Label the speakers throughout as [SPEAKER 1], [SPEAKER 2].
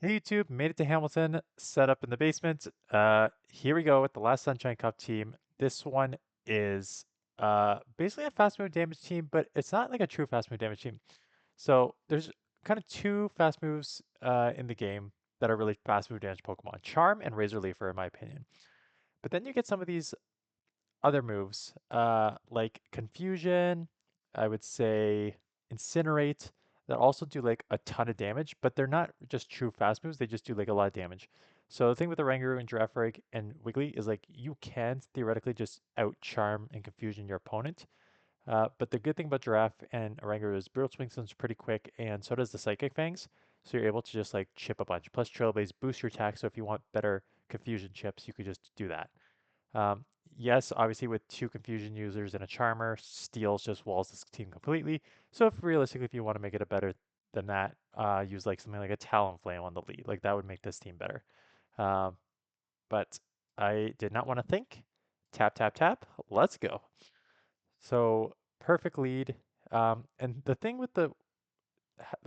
[SPEAKER 1] Hey YouTube, made it to Hamilton, set up in the basement. Here we go with the last Sunshine Cup team. This one is basically a fast move damage team, but it's not like a true fast move damage team. So there's kind of two fast moves in the game that are really fast move damage Pokemon, Charm and Razor Leafer, in my opinion. But then you get some of these other moves, like Confusion, I would say Incinerate, that also do like a ton of damage, but they're not just true fast moves, they just do like a lot of damage. So the thing with Oranguru and Girafarig and Wiggly is like you can theoretically just out Charm and Confusion your opponent. But the good thing about Giraffe and Oranguru is Brutal Swing is pretty quick, and so does the Psychic Fangs. So you're able to just like chip a bunch. Plus Trailblaze boosts your attack, so if you want better Confusion chips, you could just do that. Um, yes, obviously with two confusion users and a charmer, steals just walls this team completely. So if realistically, if you want to make it a better than that, use like something like a Talonflame on the lead. Like that would make this team better. Um, but I did not want to think. Tap, tap, tap. Let's go. So perfect lead. And the thing with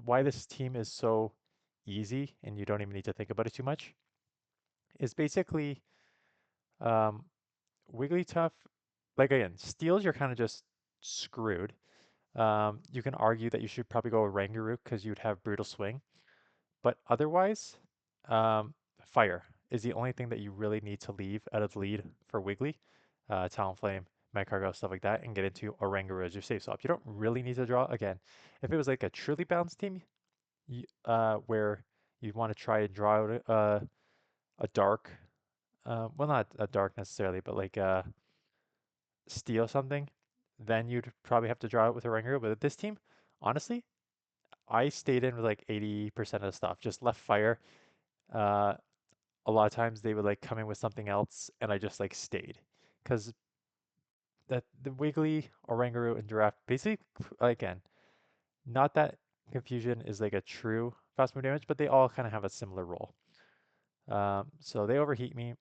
[SPEAKER 1] why this team is so easy and you don't even need to think about it too much is basically um, Wigglytuff, like again, steals you're kind of just screwed. You can argue that you should probably go with Oranguru because you'd have Brutal Swing, but otherwise, Fire is the only thing that you really need to leave out of the lead for Wiggly, Talonflame, Magcargo, stuff like that, and get into Oranguru as your safe swap. You don't really need to draw. Again, if it was like a truly balanced team, where you want to try and draw out a dark, well, not a dark necessarily, but like steal something, then you'd probably have to draw it with a ringer. But with this team, honestly, I stayed in with like 80% of the stuff. Just left fire. Uh, a lot of times they would like come in with something else, and I just like stayed. Because the Wiggly, Oranguru, and Giraffe basically, again, not that Confusion is like a true fast move damage, but they all kind of have a similar role. So they overheat me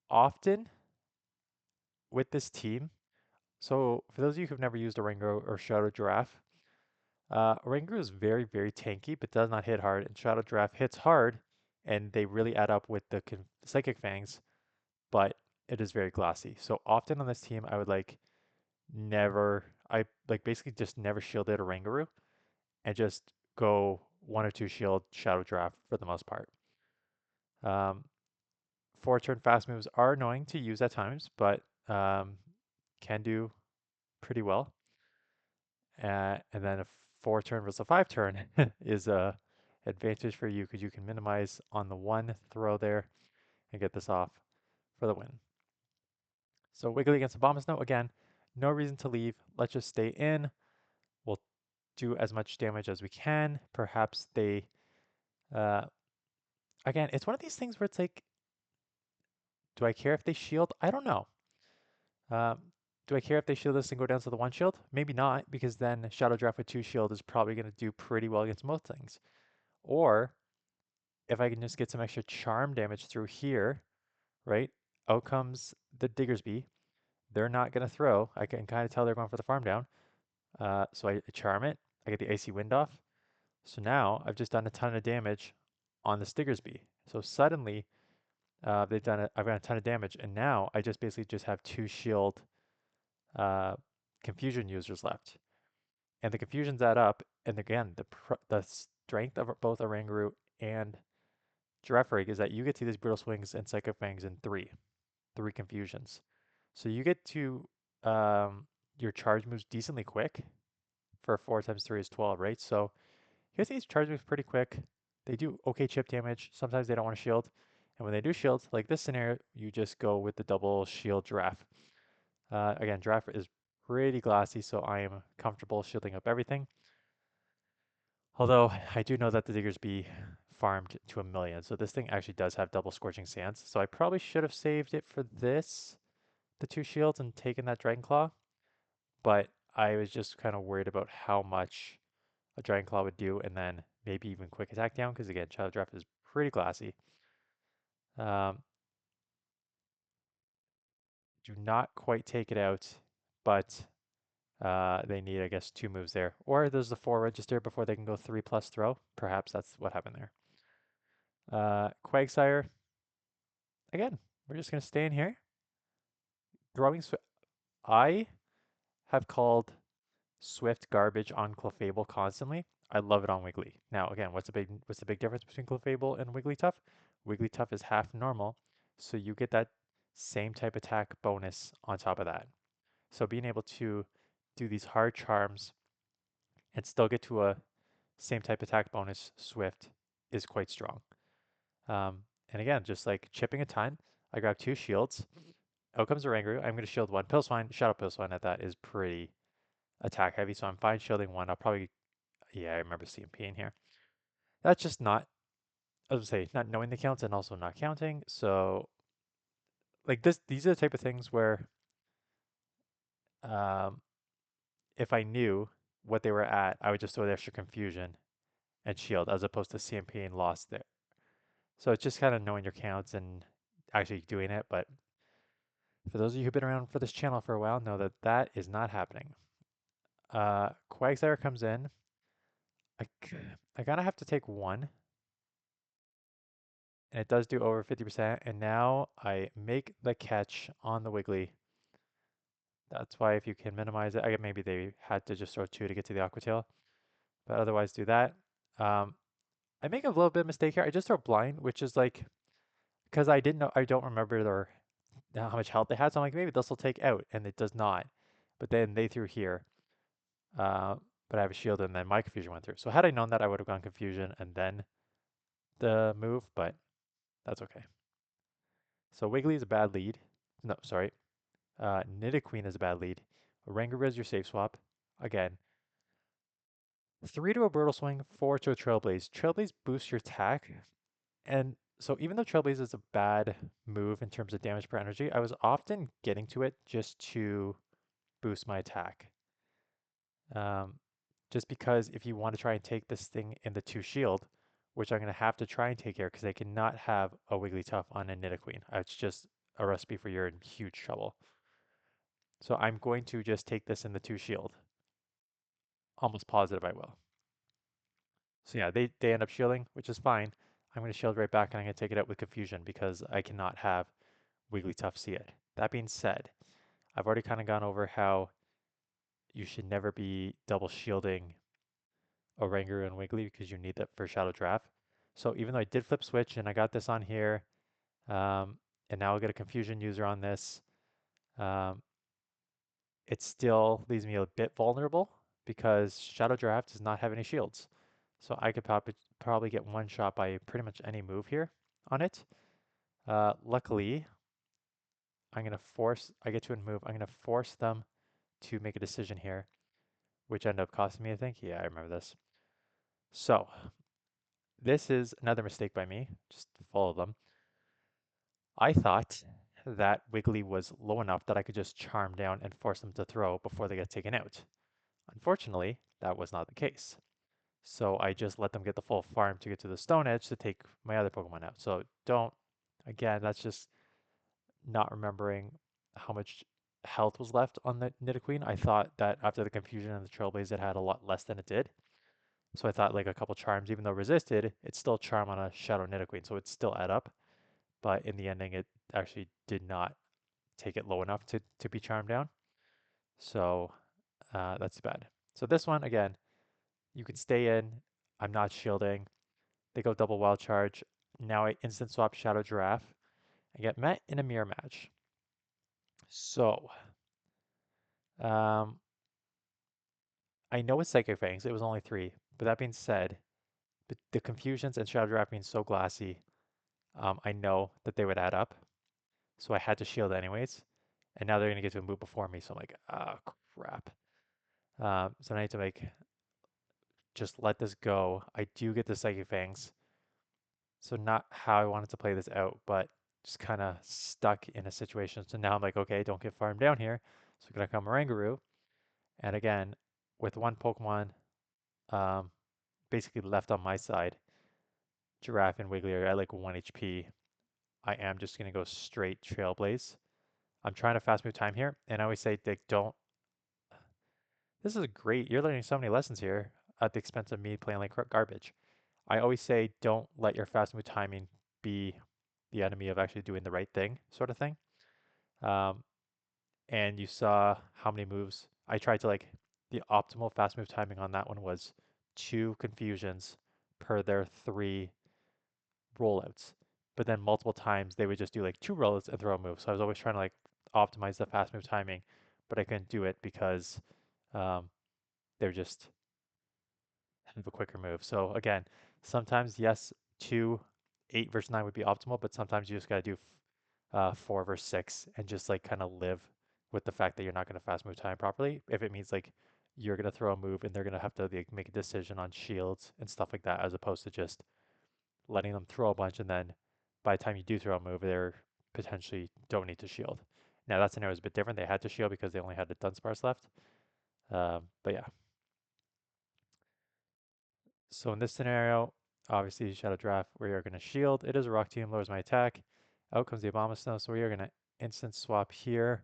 [SPEAKER 1] often with this team. So for those of you who've never used Oranguru or Shadow Giraffe, Oranguru is very, very tanky, but does not hit hard, and Shadow Giraffe hits hard, and they really add up with the Psychic Fangs, but it is very glassy. So often on this team, I would like never, I like basically just never shielded Oranguru, and just go one or two shield Shadow Giraffe for the most part. Um, 4-turn fast moves are annoying to use at times, but can do pretty well. And then a 4-turn versus a 5-turn is a advantage for you because you can minimize on the one throw there and get this off for the win. So Wiggly against Abomasnow, again, no reason to leave. Let's just stay in. We'll do as much damage as we can. Perhaps they, uh, again, it's one of these things where it's like, do I care if they shield? I don't know. Um, do I care if they shield this and go down to the one shield? Maybe not, because then Shadow Draft with 2 shield is probably going to do pretty well against most things. Or if I can just get some extra charm damage through here, right? Out comes the Diggersby. They're not going to throw. I can kind of tell they're going for the farm down. So I charm it. I get the Icy Wind off. So now I've just done a ton of damage on the Diggersby. So suddenly I've done a ton of damage, and now I just basically just have 2 shield uh, confusion users left. And the confusions add up, and again, the strength of both Oranguru and Girafarig is that you get to these Brutal Swings and Psycho Fangs in three confusions. So you get to your charge moves decently quick for 4 times 3 is 12, right? So you get these charge moves pretty quick. They do okay chip damage. Sometimes they don't want to shield. And when they do shield, like this scenario, you just go with the double shield Giraffe. Again, Giraffe is pretty glassy, so I am comfortable shielding up everything. Although I do know that the Diggersby farmed to 1,000,000, so this thing actually does have double Scorching Sands. So I probably should have saved it for this, the 2 shields, and taken that Dragon Claw. But I was just kind of worried about how much a Dragon Claw would do, and then maybe even Quick Attack down, because again, Shadow Draft is pretty glassy. Um, do not quite take it out, but they need, I guess, 2 moves there. Or there's the 4 register before they can go 3+ throw. Perhaps that's what happened there. Quagsire, again, we're just going to stay in here. Throwing Swift. I have called Swift garbage on Clefable constantly. I love it on Wiggly. Now, again, what's the big difference between Clefable and Wigglytuff? Wigglytuff is half normal, so you get that same type attack bonus on top of that. So being able to do these hard charms and still get to a same type attack bonus Swift is quite strong. And again, just like chipping a ton, I grab 2 shields. Out comes Oranguru. I'm going to shield 1. Pilswine, Shadow Pilswine at that is pretty attack heavy, so I'm fine shielding 1. I'll probably, yeah, I remember CMP in here. That's just not, I was say, not knowing the counts and also not counting. So, like these are the type of things where, um, if I knew what they were at, I would just throw the extra confusion and shield as opposed to CMP and lost there. So it's just kind of knowing your counts and actually doing it. But for those of you who've been around for this channel for a while, know that that is not happening. Quagsire comes in. I, I kind of have to take 1, and it does do over 50%. And now I make the catch on the Wiggly. That's why if you can minimize it, I guess maybe they had to just throw 2 to get to the Aqua Tail, but otherwise do that. Um, I make a little bit of mistake here. I just throw blind, which is like, because I didn't know, I don't remember how much health they had. So I'm like, maybe this will take out, and it does not. But then they threw here, uh, but I have a shield, and then my confusion went through. So had I known that, I would have gone confusion and then the move, but that's okay. So Wiggly is a bad lead. No, sorry. Nidoqueen is a bad lead. Oranguru is your safe swap. Again, 3 to a Brutal Swing, 4 to a Trailblaze. Trailblaze boosts your attack, and so even though Trailblaze is a bad move in terms of damage per energy, I was often getting to it just to boost my attack. Um, just because if you want to try and take this thing in the 2 shield, which I'm going to have to try and take care because I cannot have a Wigglytuff on a Nidoqueen. It's just a recipe for you're in huge trouble. So I'm going to just take this in the 2 shield. Almost positive I will. So yeah, they end up shielding, which is fine. I'm going to shield right back and I'm going to take it out with confusion because I cannot have Wigglytuff see it. That being said, I've already kind of gone over how you should never be double shielding Oranguru and Wiggly because you need that for Shadow Draft. So even though I did flip switch and I got this on here, um, and now I'll get a confusion user on this, um, it still leaves me a bit vulnerable because Shadow Draft does not have any shields. So I could probably get one shot by pretty much any move here on it. Luckily, I get to a move, I'm going to force them to make a decision here, which ended up costing me, I think. Yeah, I remember this. So this is another mistake by me, just to follow them. I thought that Wiggly was low enough that I could just charm down and force them to throw before they get taken out. Unfortunately, that was not the case. So I just let them get the full farm to get to the Stone Edge to take my other Pokemon out. So again, that's just not remembering how much health was left on the Nidoqueen. I thought that after the confusion and the Trailblaze, it had a lot less than it did. So I thought like a couple charms, even though resisted, it's still charm on a Shadow Nidoqueen, so it still add up. But in the ending, it actually did not take it low enough to be charmed down. So that's bad. So this one, again, you can stay in. I'm not shielding. They go double wild charge. Now I instant swap Shadow Giraffe and get met in a mirror match. So, um, I know it's Psychic Fangs. It was only 3. But that being said, the confusions and Shadow Giraffe being so glassy, I know that they would add up. So I had to shield anyways. And now they're going to get to a move before me. So I'm like, oh, crap. So I need to just let this go. I do get the Psychic Fangs. So not how I wanted to play this out, but just kind of stuck in a situation. So now I'm like, okay, don't get farmed down here. So I'm going to come Oranguru. And again, with one Pokemon um, basically left on my side, Giraffe and Wiggly are at like 1 HP. I am just going to go straight Trailblaze. I'm trying to fast move time here. And I always say, Dick, don't. This is great. You're learning so many lessons here at the expense of me playing like garbage. I always say don't let your fast move timing be the enemy of actually doing the right thing, sort of thing. Um, and you saw how many moves I tried to like. The optimal fast move timing on that one was 2 confusions per their 3 rollouts. But then multiple times they would just do like 2 rollouts and throw a move. So I was always trying to like optimize the fast move timing, but I couldn't do it because um, they're just have a quicker move. So again, sometimes yes, 2 8 versus 9 would be optimal, but sometimes you just gotta do 4 versus 6 and just like kind of live with the fact that you're not gonna fast move time properly. If it means like you're gonna throw a move and they're gonna have to like, make a decision on shields and stuff like that, as opposed to just letting them throw a bunch and then by the time you do throw a move, they're potentially don't need to shield. Now that scenario is a bit different. They had to shield because they only had the Dunsparce left. But yeah, so in this scenario, obviously Shadow Draft, we are going to shield. It is a rock team, lowers my attack. Out comes the Abomasnow, so we are going to instant swap here.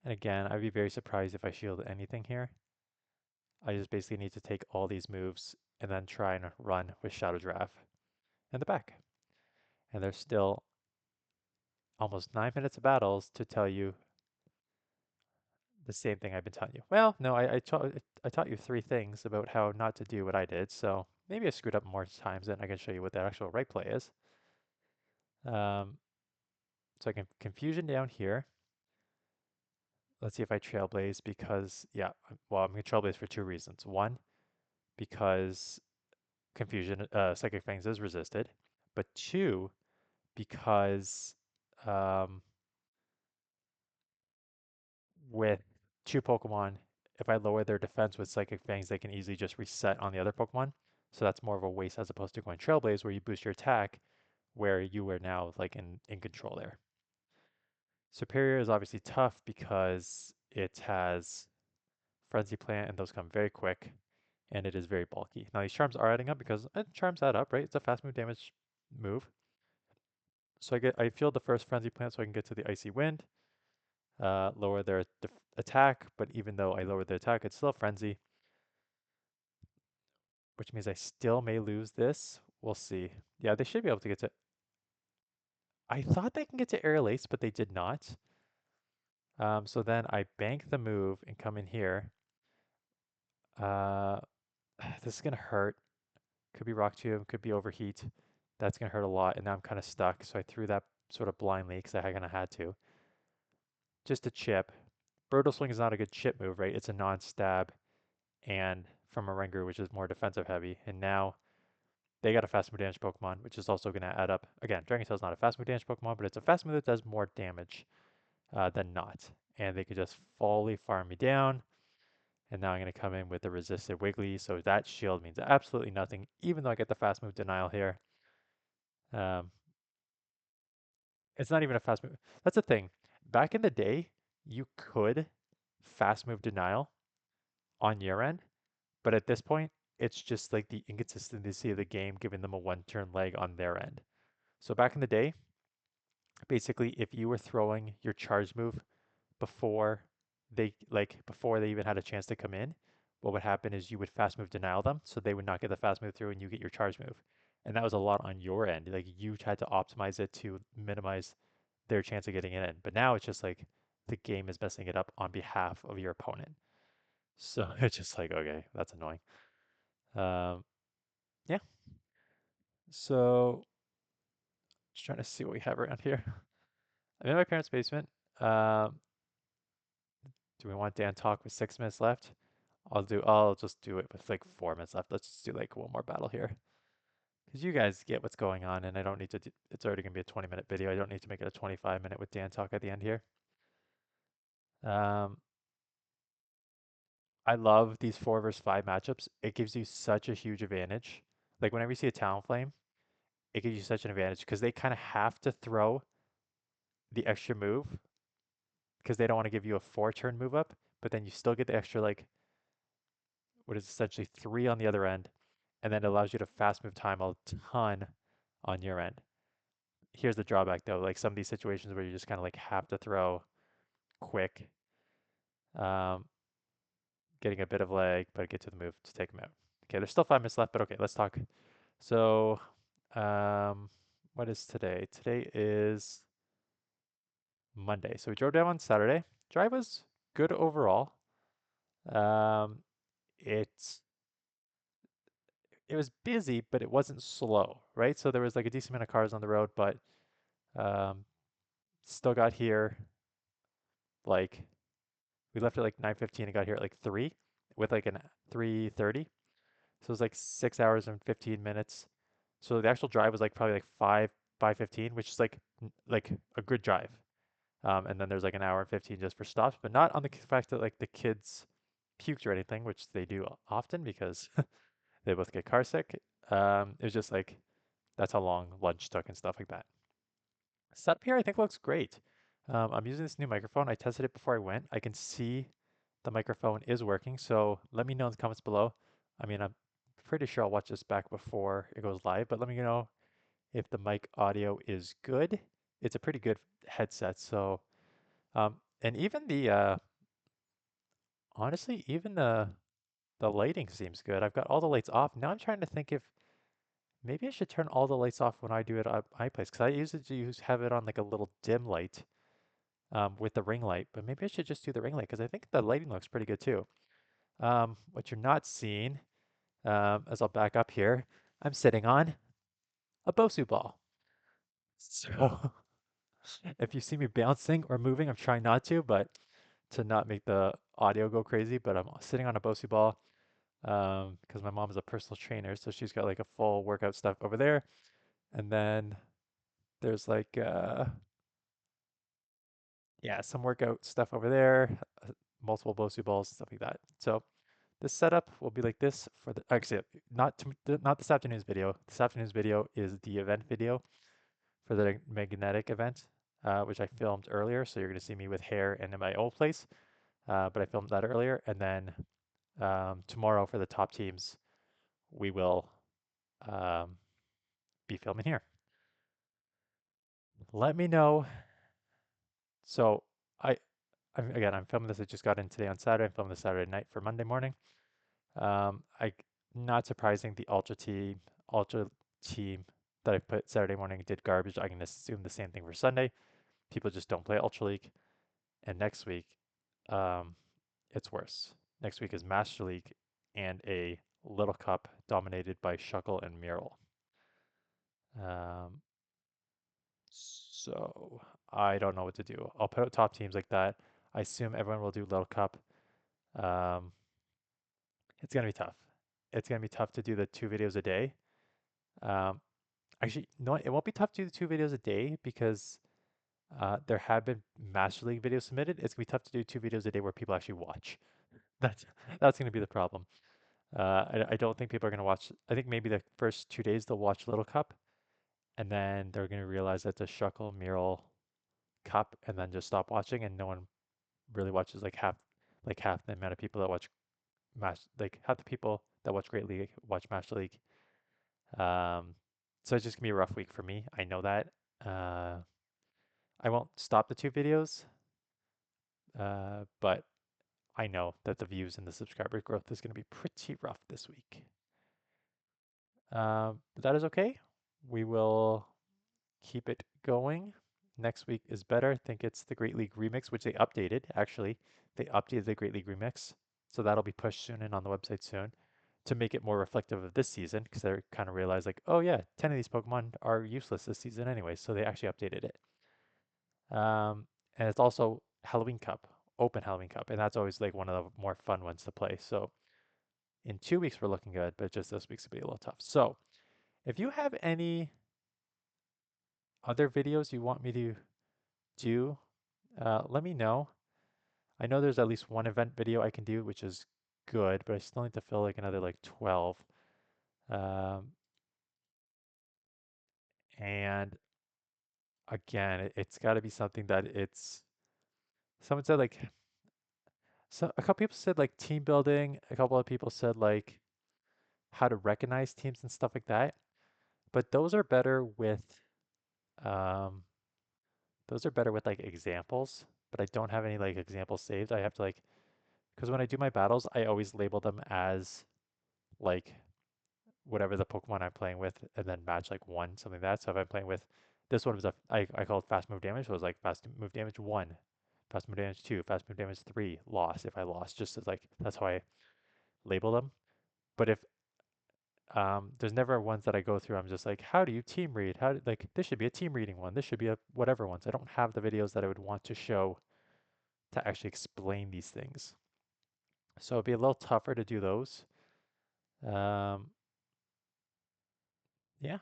[SPEAKER 1] And again, I'd be very surprised if I shield anything here. I just basically need to take all these moves and then try and run with Shadow Draft in the back. And there's still almost 9 minutes of battles to tell you the same thing I've been telling you. Well, no, I taught you 3 things about how not to do what I did, so maybe I screwed up more times than I can show you what the actual right play is. Um, so I can confusion down here. Let's see if I trailblaze because, yeah, well, I'm going to trailblaze for 2 reasons. One, because confusion, Psychic Fangs is resisted, but 2, because um, with 2 Pokemon, if I lower their defense with Psychic Fangs, they can easily just reset on the other Pokemon. So that's more of a waste as opposed to going Trailblaze, where you boost your attack, where you are now like in control there. Superior is obviously tough because it has Frenzy Plant, and those come very quick, and it is very bulky. Now these charms are adding up because charms add up, right? It's a fast move damage move. So I feel the first Frenzy Plant so I can get to the Icy Wind, lower their attack, but even though I lower the attack, it's still Frenzy, which means I still may lose this. We'll see. Yeah, they should be able to get to. I thought they can get to Aerial Ace, but they did not. So then I bank the move and come in here. Uh, this is gonna hurt. Could be Rock Tomb, could be Overheat. That's gonna hurt a lot, and now I'm kind of stuck. So I threw that sort of blindly because I kind of had to. Just a chip. Brutal Swing is not a good chip move, right? It's a non-stab, and from Oranguru, which is more defensive heavy. And now they got a fast move damage Pokemon, which is also going to add up. Again, Dragon Tail is not a fast move damage Pokemon, but it's a fast move that does more damage than not. And they could just fully farm me down. And now I'm going to come in with the resisted Wiggly. So that shield means absolutely nothing, even though I get the fast move denial here. Um, it's not even a fast move. That's the thing. Back in the day, you could fast move denial on your end, but at this point, it's just like the inconsistency of the game giving them a 1 turn leg on their end. So back in the day, basically, if you were throwing your charge move before they even had a chance to come in, what would happen is you would fast move denial them, so they would not get the fast move through, and you get your charge move. And that was a lot on your end. Like you tried to optimize it to minimize their chance of getting it in. But now it's just like the game is messing it up on behalf of your opponent. So it's just like, okay, that's annoying. Um, yeah. So just trying to see what we have around here. I'm in my parents' basement. Um, do we want Dan talk with 6 minutes left? I'll just do it with like 4 minutes left. Let's just do like one more battle here. Because you guys get what's going on and I don't need to it's already gonna be a 20-minute video. I don't need to make it a 25-minute with Dan talk at the end here. Um, I love these 4 versus 5 matchups. It gives you such a huge advantage. Like whenever you see a Talonflame, it gives you such an advantage because they kind of have to throw the extra move because they don't want to give you a 4 turn move up, but then you still get the extra like what is essentially 3 on the other end, and then it allows you to fast move time a ton on your end. Here's the drawback though, like some of these situations where you just kind of like have to throw quick, um, getting a bit of lag, but get to the move to take them out. Okay, there's still 5 minutes left, but okay, let's talk So, um, what is today? Today is Monday. So we drove down on Saturday. Drive was good overall. Um, it's it was busy, but it wasn't slow, right? So there was like a decent amount of cars on the road, but um, still got here like we left at like 9:15 and got here at like 3 with like an 3:30. So it was like 6 hours and 15 minutes. So the actual drive was like probably like 5:15, which is like a good drive. And then there's like an hour and 15 just for stops, but not on the fact that like the kids puked or anything, which they do often because they both get car sick. It was just like that's how long lunch took and stuff like that. Setup here I think looks great. I'm using this new microphone. I tested it before I went. I can see the microphone is working, so let me know in the comments below. I mean, I'm pretty sure I'll watch this back before it goes live, but let me know if the mic audio is good. It's a pretty good headset, so and even the honestly, even the lighting seems good. I've got all the lights off. Now I'm trying to think if maybe I should turn all the lights off when I do it at my place, because I usually have it on like a little dim light with the ring light, but maybe I should just do the ring light because I think the lighting looks pretty good too. What you're not seeing, as I'll back up here, I'm sitting on a Bosu ball. So if you see me bouncing or moving, I'm trying not to, but to not make the audio go crazy. But I'm sitting on a Bosu ball because my mom is a personal trainer, so she's got like a full workout stuff over there. And then there's like yeah, some workout stuff over there, multiple Bosu balls, stuff like that. So this setup will be like this for the actually not this afternoon's video. This afternoon's video is the event video for the magnetic event, which I filmed earlier. So you're gonna see me with hair and in my old place, but I filmed that earlier. And then tomorrow for the top teams, we will um, be filming here. Let me know. So I I'm filming this. I just got in today on Saturday. I'm filming this Saturday night for Monday morning. I not surprising the Ultra team that I put Saturday morning did garbage. I can assume the same thing for Sunday. People just don't play Ultra League. And next week, um, it's worse. Next week is Master League and a Little Cup dominated by Shuckle and Mural. Um, so I don't know what to do. I'll put out top teams like that. I assume everyone will do Little Cup. Um, it's gonna be tough. It's gonna be tough to do the 2 videos a day. Um, Actually, no, it won't be tough to do the 2 videos a day because there have been Master League videos submitted. It's gonna be tough to do 2 videos a day where people actually watch. That's that's gonna be the problem. I don't think people are gonna watch. I think maybe the first 2 days they'll watch Little Cup, and then they're gonna realize that the Shuckle Mural Cup, and then just stop watching, and no one really watches like half the amount of people that watch like half the people that watch Great League watch Master League. Um, so it's just gonna be a rough week for me. I know that. Uh, I won't stop the 2 videos, but I know that the views and the subscriber growth is going to be pretty rough this week. But that is okay. We will keep it going. Next week is better. I think it's the Great League Remix, which they updated, actually. They updated the Great League Remix. So that'll be pushed soon and on the website soon to make it more reflective of this season because they kind of realized, like, oh, yeah, 10 of these Pokemon are useless this season anyway. So they actually updated it. And it's also Halloween Cup, Open Halloween Cup, and that's always like one of the more fun ones to play. So in 2 weeks we're looking good, but just this week's gonna be a little tough. So if you have any other videos you want me to do, let me know. I know there's at least one event video I can do, which is good, but I still need to fill like another like 12. Um, and again, it's got to be something that it's. Someone said like so a couple people said like team building. A couple of people said like how to recognize teams and stuff like that. But um, those are better with like examples. But I don't have any like examples saved. I have to like because when I do my battles, I always label them as like whatever the Pokemon I'm playing with and then match like one, something like that. So if I'm playing with this one was I call it fast move damage, so it was like fast move damage 1, fast move damage 2, fast move damage 3, loss if I lost, just as like that's how I label them. But if there's never ones that I go through, I'm just like, how do you team read? Like this should be a team reading one. This should be a whatever one. So I don't have the videos that I would want to show to actually explain these things. So it'd be a little tougher to do those. Um, yeah,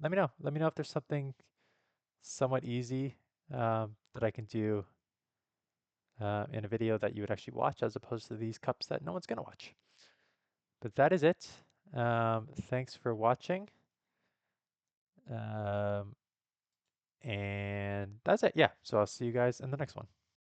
[SPEAKER 1] let me know. Let me know if there's something somewhat easy that I can do in a video that you would actually watch as opposed to these cups that no one's going to watch. But that is it. Thanks for watching. Um, and that's it. Yeah. So I'll see you guys in the next one.